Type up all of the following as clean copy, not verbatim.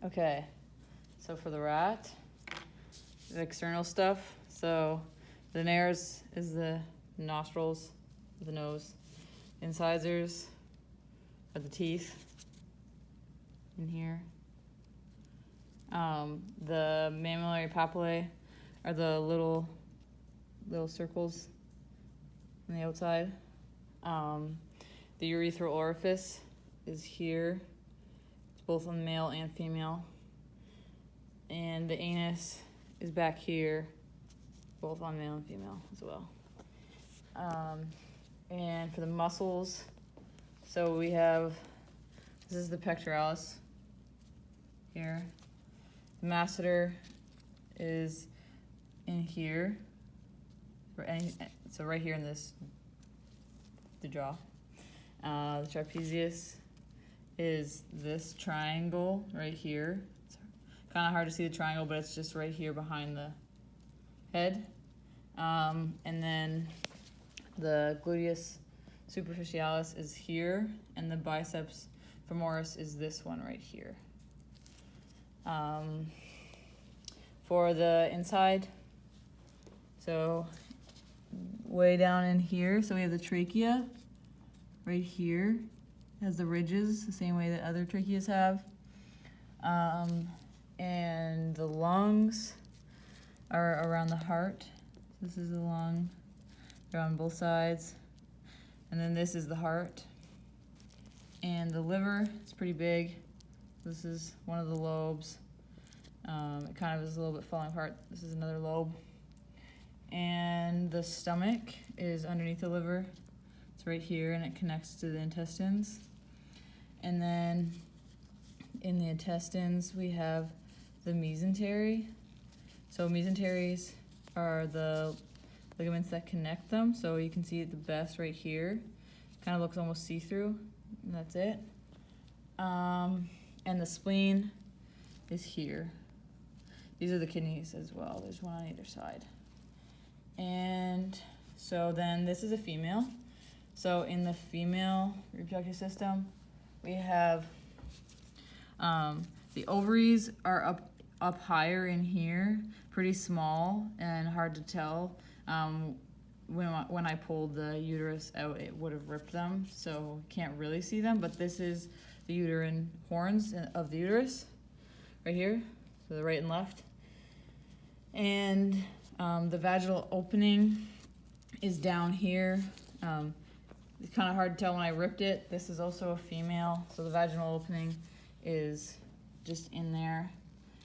Okay, so for the rat, the external stuff, so the nares is the nostrils, the nose. Incisors are the teeth in here. The mammillary papillae are the little circles on the outside. The urethral orifice is here. It's both on male and female. And the anus is back here, both on male and female as well. And for the muscles, so we have, this is the pectoralis here. The masseter is in here, so right here in the jaw. The trapezius is this triangle right here. It's kind of hard to see the triangle, but it's just right here behind the head. And then the gluteus superficialis is here, and the biceps femoris is this one right here. For the inside, so way down in here, so we have the trachea right here. It has the ridges the same way that other tracheas have. And the lungs are around the heart. This is the lung. They're on both sides. And then this is the heart. And the liver is pretty big. This is one of the lobes. It kind of is a little bit falling apart. This is another lobe. And the stomach is underneath the liver. It's right here, and it connects to the intestines. And then in the intestines, we have the mesentery. So mesenteries are the ligaments that connect them. So you can see it the best right here. Kind of looks almost see-through, and that's it. And the spleen is here. These are the kidneys as well. There's one on either side. And so then this is a female. So in the female reproductive system, we have the ovaries are up higher in here, pretty small and hard to tell. When I pulled the uterus out, it would have ripped them, so can't really see them, but this is the uterine horns of the uterus, right here, so the right and left. And the vaginal opening is down here. It's kind of hard to tell when I ripped it. This is also a female, so the vaginal opening is just in there,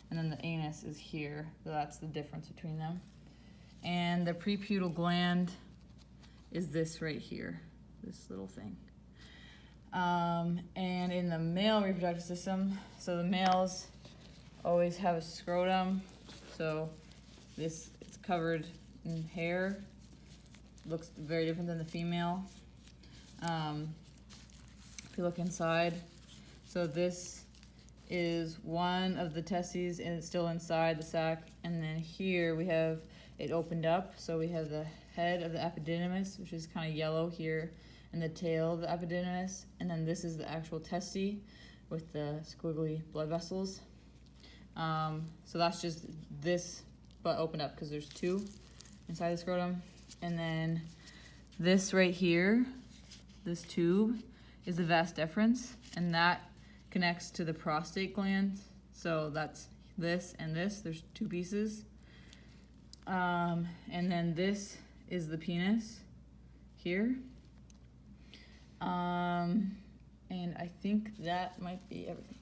and then the anus is here, so that's the difference between them. And the prepudal gland is this right here, this little thing. And in the male reproductive system, so the males always have a scrotum, so it's covered in hair. Looks very different than the female. If you look inside, so this is one of the testes, and it's still inside the sac. And then here we have it opened up, so we have the head of the epididymis, which is kind of yellow here, and the tail of the epididymis, and then this is the actual testy with the squiggly blood vessels. So that's just this, but opened up because there's two inside the scrotum. And then this right here, this tube, is the vas deferens, and that connects to the prostate gland. So that's this and this. There's two pieces. And then this is the penis here. And I think that might be everything.